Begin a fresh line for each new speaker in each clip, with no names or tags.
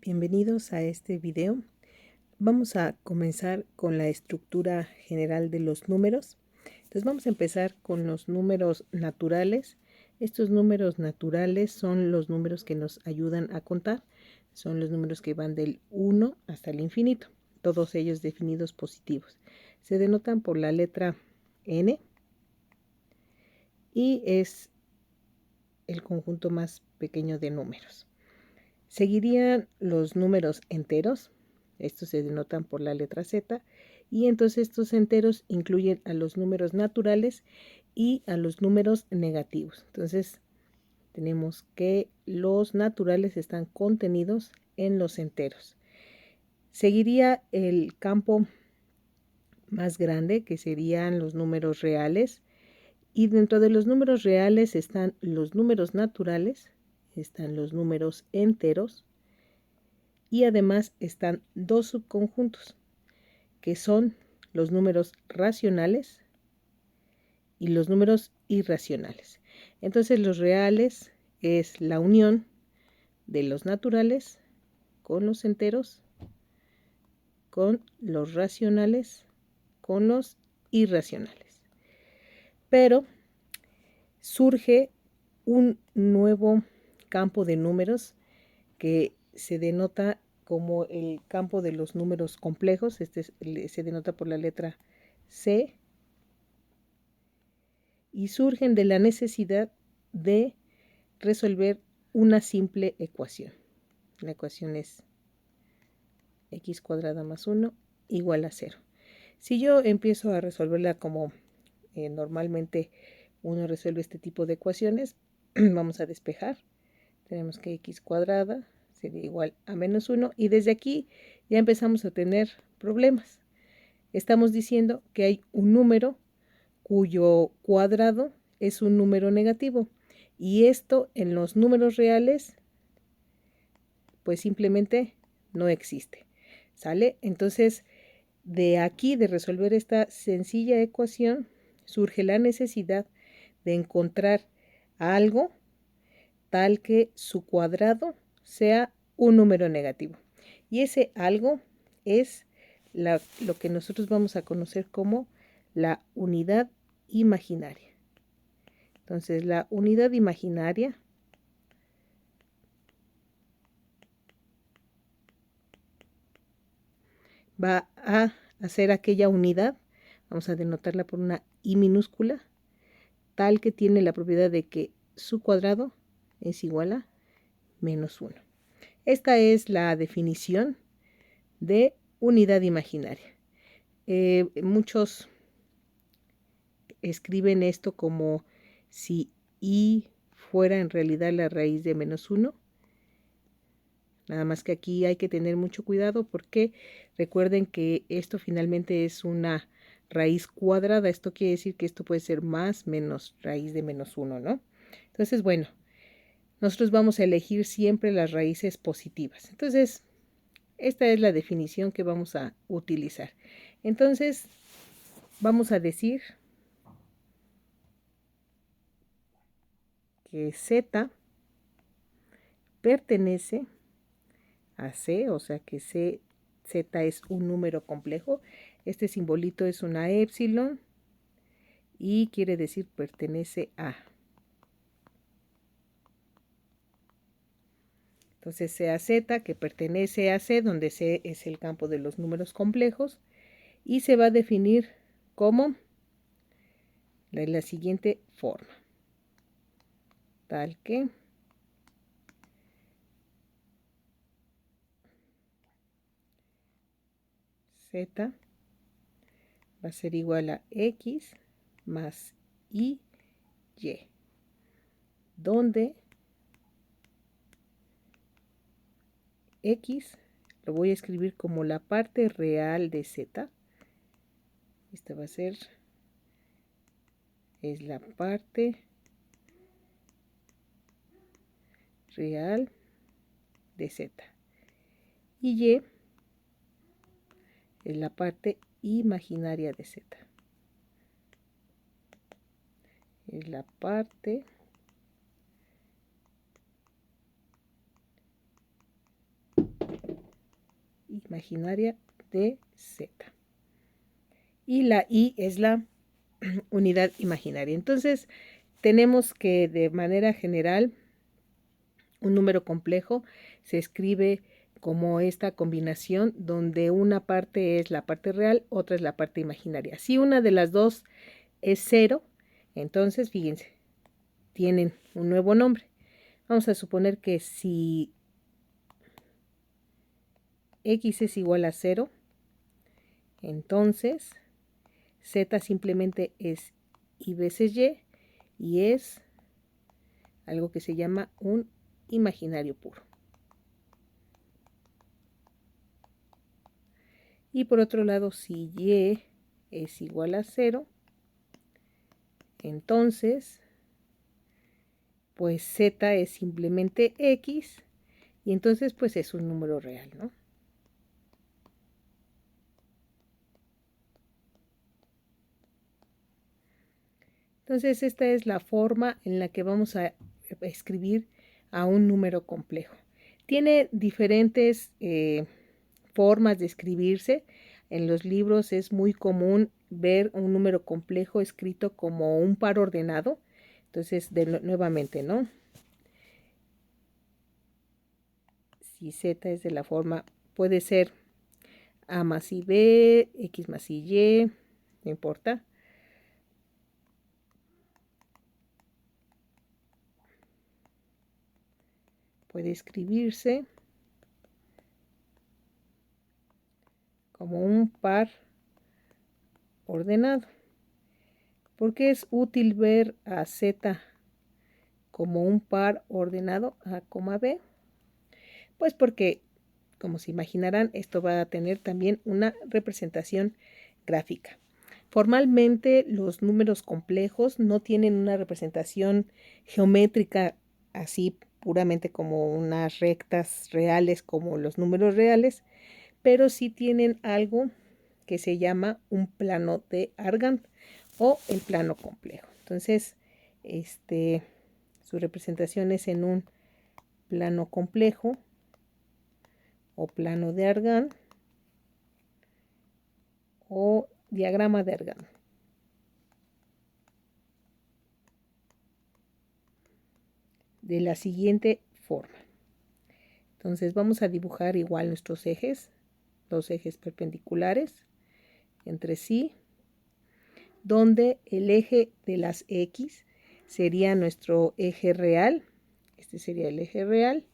Bienvenidos a este video. Vamos a comenzar con la estructura general de los números. Entonces vamos a empezar con los números naturales. Estos números naturales son los números que nos ayudan a contar. Son los números que van del 1 hasta el infinito, todos ellos definidos positivos. Se denotan por la letra n y es el conjunto más pequeño de números. Seguirían los números enteros, estos se denotan por la letra Z, y entonces estos enteros incluyen a los números naturales y a los números negativos. Entonces tenemos que los naturales están contenidos en los enteros. Seguiría el campo más grande, que serían los números reales, y dentro de los números reales están los números naturales, están los números enteros, y además están dos subconjuntos, que son los números racionales y los números irracionales. Entonces los reales es la unión de los naturales con los enteros, con los racionales, con los irracionales. Pero surge un nuevo campo de números que se denota como el campo de los números complejos. Se denota por la letra C, y surgen de la necesidad de resolver una simple ecuación. La ecuación es x cuadrada más 1 igual a 0. Si yo empiezo a resolverla como normalmente uno resuelve este tipo de ecuaciones, vamos a despejar. Tenemos que x cuadrada sería igual a menos 1, y desde aquí ya empezamos a tener problemas. Estamos diciendo que hay un número cuyo cuadrado es un número negativo, y esto en los números reales pues simplemente no existe. ¿Sale? Entonces, de aquí, de resolver esta sencilla ecuación, surge la necesidad de encontrar algo tal que su cuadrado sea un número negativo. Y ese algo es lo que nosotros vamos a conocer como la unidad imaginaria. Entonces, la unidad imaginaria va a hacer aquella unidad, vamos a denotarla por una I minúscula, tal que tiene la propiedad de que su cuadrado es igual a menos 1. Esta es la definición de unidad imaginaria. Muchos escriben esto como si I fuera en realidad la raíz de menos 1. Nada más que aquí hay que tener mucho cuidado, porque recuerden que esto finalmente es una raíz cuadrada. Esto quiere decir que esto puede ser más menos raíz de menos 1, ¿no? Entonces, bueno, nosotros vamos a elegir siempre las raíces positivas. Entonces, esta es la definición que vamos a utilizar. Entonces, vamos a decir que Z pertenece a C, o sea que Z es un número complejo. Este simbolito es una épsilon y quiere decir pertenece a. Entonces sea Z, que pertenece a C, donde C es el campo de los números complejos, y se va a definir como de la siguiente forma, tal que Z va a ser igual a X más Y, donde X lo voy a escribir como la parte real de Z. Esta va a ser, es la parte real de Z. Y Y es la parte imaginaria de Z. Es la parte imaginaria de z. Y la i es la unidad imaginaria. Entonces, tenemos que de manera general un número complejo se escribe como esta combinación donde una parte es la parte real, otra es la parte imaginaria. Si una de las dos es 0, entonces fíjense, tienen un nuevo nombre. Vamos a suponer que si x es igual a 0, entonces z simplemente es y veces y es algo que se llama un imaginario puro. Y por otro lado, si y es igual a 0, entonces, pues z es simplemente x, y entonces pues es un número real, ¿no? Entonces esta es la forma en la que vamos a escribir a un número complejo. Tiene diferentes formas de escribirse. En los libros es muy común ver un número complejo escrito como un par ordenado. Entonces, nuevamente, ¿no? Si z es de la forma, puede ser a más b, x más y, no importa. Puede escribirse como un par ordenado. ¿Por qué es útil ver a z como un par ordenado a, b? Pues porque, como se imaginarán, esto va a tener también una representación gráfica. Formalmente, los números complejos no tienen una representación geométrica así puramente como unas rectas reales como los números reales, pero sí tienen algo que se llama un plano de Argand o el plano complejo. Entonces, su representación es en un plano complejo o plano de Argand o diagrama de Argand. De la siguiente forma. Entonces vamos a dibujar igual nuestros ejes, dos ejes perpendiculares entre sí, donde el eje de las X sería nuestro eje real, este sería el eje real,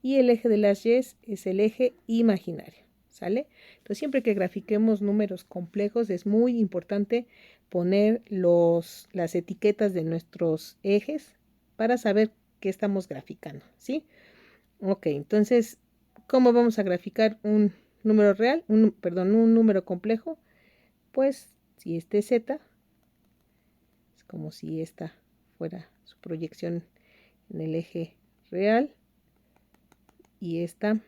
y el eje de las Y es el eje imaginario, ¿sale? Entonces siempre que grafiquemos números complejos es muy importante poner las etiquetas de nuestros ejes para saber qué estamos graficando, ¿sí? Ok, entonces, ¿cómo vamos a graficar un número real? Un número complejo. Pues si este es z, es como si esta fuera su proyección en el eje real, y esta,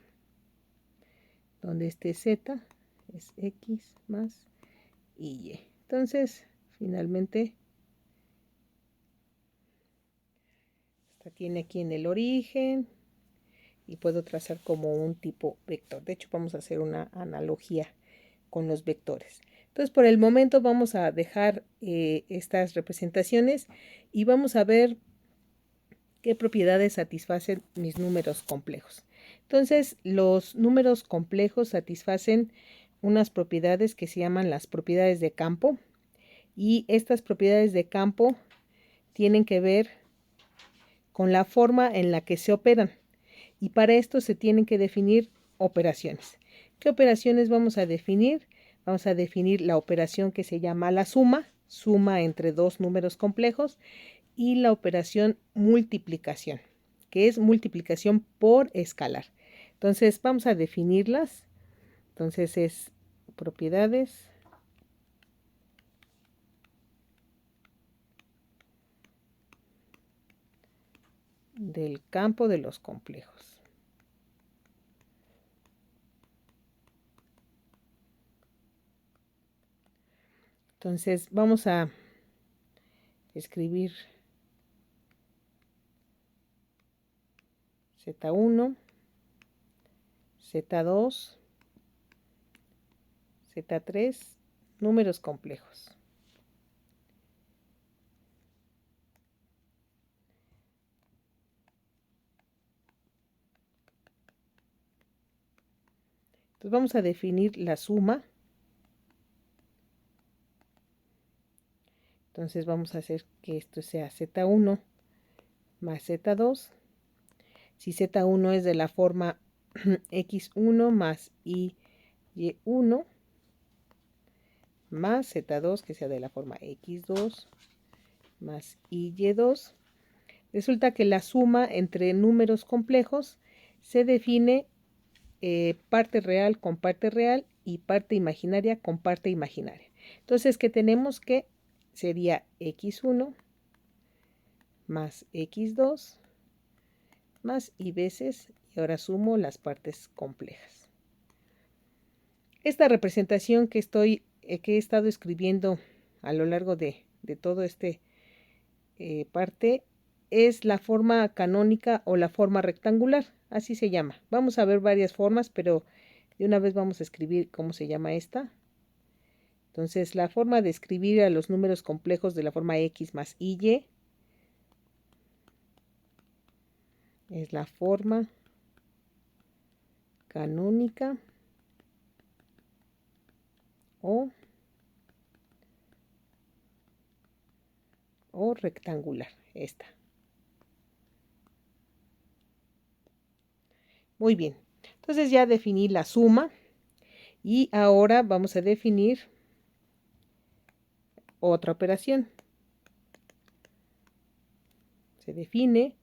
donde esté z, es x más y. Entonces, finalmente, esta tiene aquí en el origen y puedo trazar como un tipo vector. De hecho, vamos a hacer una analogía con los vectores. Entonces, por el momento vamos a dejar estas representaciones y vamos a ver qué propiedades satisfacen mis números complejos. Entonces, los números complejos satisfacen unas propiedades que se llaman las propiedades de campo, y estas propiedades de campo tienen que ver con la forma en la que se operan, y para esto se tienen que definir operaciones. ¿Qué operaciones vamos a definir? Vamos a definir la operación que se llama la suma entre dos números complejos, y la operación multiplicación, que es multiplicación por escalar. Entonces vamos a definirlas. Entonces es propiedades del campo de los complejos. Entonces vamos a escribir Z1, Z2, Z3, números complejos. Entonces vamos a definir la suma. Entonces vamos a hacer que esto sea Z1 más Z2. Si Z1 es de la forma X1 más Y1 más Z2 que sea de la forma X2 más Y2. Resulta que la suma entre números complejos se define parte real con parte real y parte imaginaria con parte imaginaria. Entonces, que tenemos que sería X1 más X2 más y veces, y ahora sumo las partes complejas. Esta representación que he estado escribiendo a lo largo de todo este parte es la forma canónica o la forma rectangular, así se llama. Vamos a ver varias formas, pero de una vez vamos a escribir cómo se llama esta. Entonces, la forma de escribir a los números complejos de la forma X más Y es la forma canónica o rectangular, esta. Muy bien, entonces ya definí la suma y ahora vamos a definir otra operación. Se define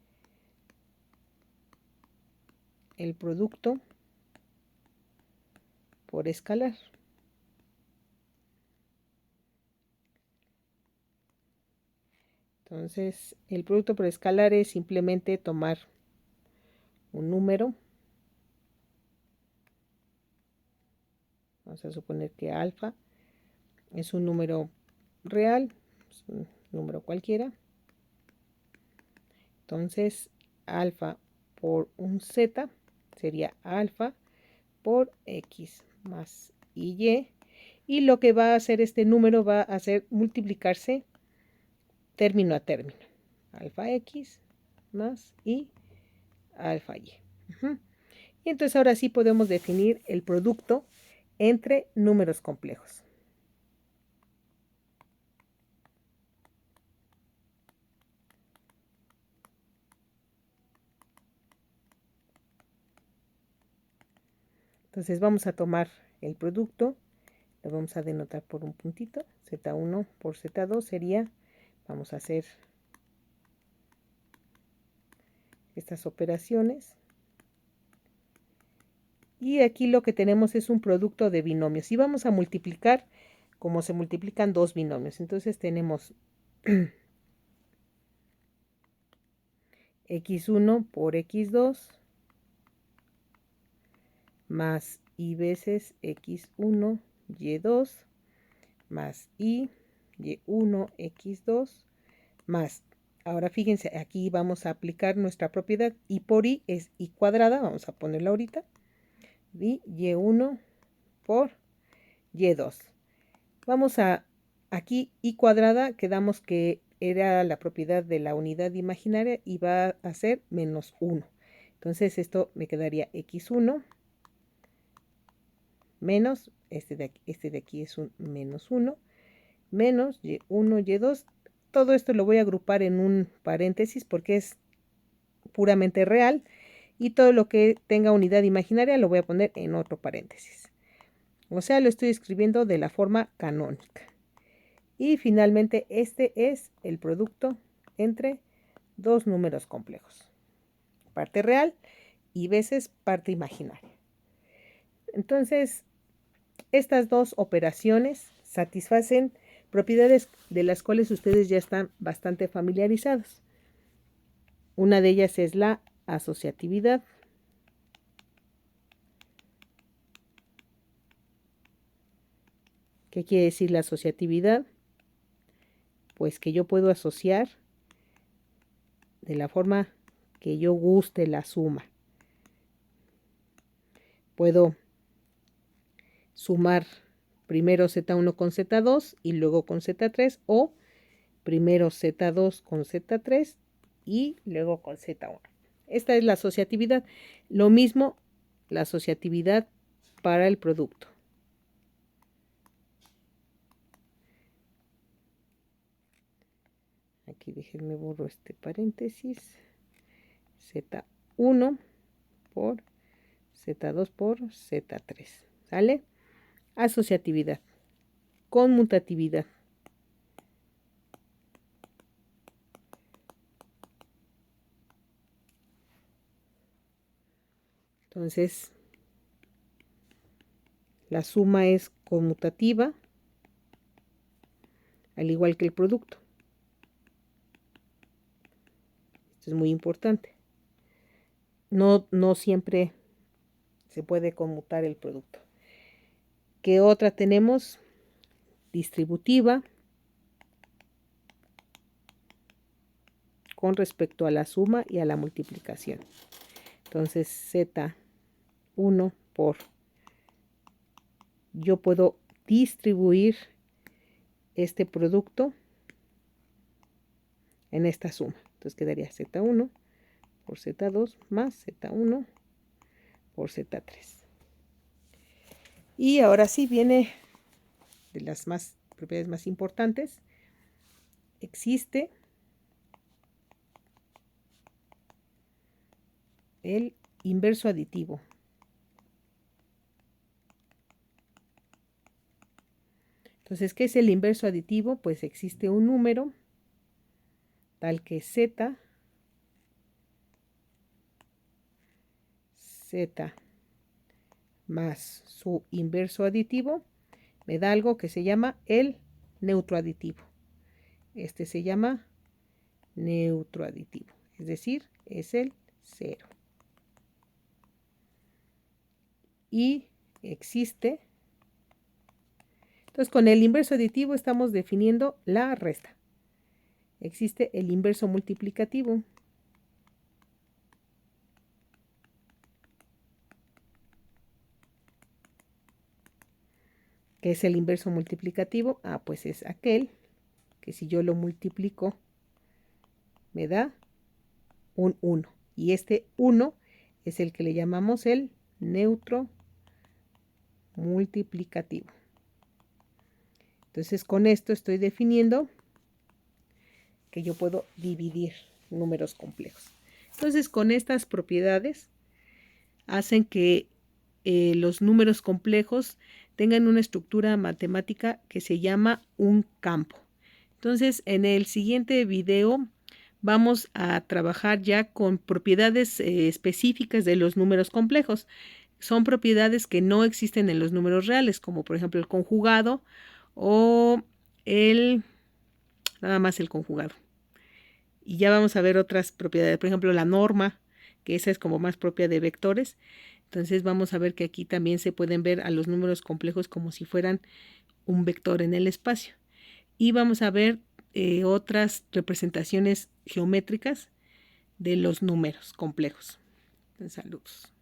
el producto por escalar. Entonces, el producto por escalar es simplemente tomar un número. Vamos a suponer que alfa es un número real, es un número cualquiera. Entonces, alfa por un z sería alfa por x más y. Y lo que va a hacer este número va a hacer multiplicarse término a término. Alfa x más y alfa y. Y entonces ahora sí podemos definir el producto entre números complejos. Entonces vamos a tomar el producto, lo vamos a denotar por un puntito, Z1 por Z2 sería, vamos a hacer estas operaciones. Y aquí lo que tenemos es un producto de binomios. Y vamos a multiplicar como se multiplican dos binomios. Entonces tenemos x1 por x2 más y veces x1 y2 más y1 x2 más. Ahora fíjense, aquí vamos a aplicar nuestra propiedad. Y por y es y cuadrada. Vamos a ponerla ahorita. Y1 por y2. Vamos a, aquí y cuadrada, quedamos que era la propiedad de la unidad imaginaria y va a ser menos 1. Entonces esto me quedaría x1 menos, este de aquí es un menos 1, menos y1, y2. Todo esto lo voy a agrupar en un paréntesis porque es puramente real. Y todo lo que tenga unidad imaginaria lo voy a poner en otro paréntesis. O sea, lo estoy escribiendo de la forma canónica. Y finalmente este es el producto entre dos números complejos. Parte real y veces parte imaginaria. Entonces, estas dos operaciones satisfacen propiedades de las cuales ustedes ya están bastante familiarizados. Una de ellas es la asociatividad. ¿Qué quiere decir la asociatividad? Pues que yo puedo asociar de la forma que yo guste la suma. Puedo sumar primero Z1 con Z2 y luego con Z3, o primero Z2 con Z3 y luego con Z1. Esta es la asociatividad. Lo mismo la asociatividad para el producto. Aquí déjenme borro este paréntesis. Z1 por Z2 por Z3. ¿Sale? Asociatividad. Conmutatividad. Entonces, la suma es conmutativa, al igual que el producto. Esto es muy importante. No siempre se puede conmutar el producto. ¿Qué otra tenemos? Distributiva, con respecto a la suma y a la multiplicación. Entonces, Z1 por... Yo puedo distribuir este producto en esta suma. Entonces quedaría Z1 por Z2 más Z1 por Z3. Y ahora sí viene de las propiedades más importantes. Existe el inverso aditivo. Entonces, ¿qué es el inverso aditivo? Pues existe un número tal que Z más su inverso aditivo me da algo que se llama el neutro aditivo. Este se llama neutro aditivo, es decir, es el 0. Y existe... Entonces, con el inverso aditivo estamos definiendo la resta. Existe el inverso multiplicativo. ¿Qué es el inverso multiplicativo? Pues es aquel que si yo lo multiplico me da un 1. Y este 1 es el que le llamamos el neutro multiplicativo. Entonces, con esto estoy definiendo que yo puedo dividir números complejos. Entonces, con estas propiedades hacen que los números complejos tengan una estructura matemática que se llama un campo. Entonces, en el siguiente video vamos a trabajar ya con propiedades específicas de los números complejos. Son propiedades que no existen en los números reales, como por ejemplo el conjugado o nada más el conjugado. Y ya vamos a ver otras propiedades, por ejemplo la norma, que esa es como más propia de vectores. Entonces vamos a ver que aquí también se pueden ver a los números complejos como si fueran un vector en el espacio. Y vamos a ver otras representaciones geométricas de los números complejos. Saludos.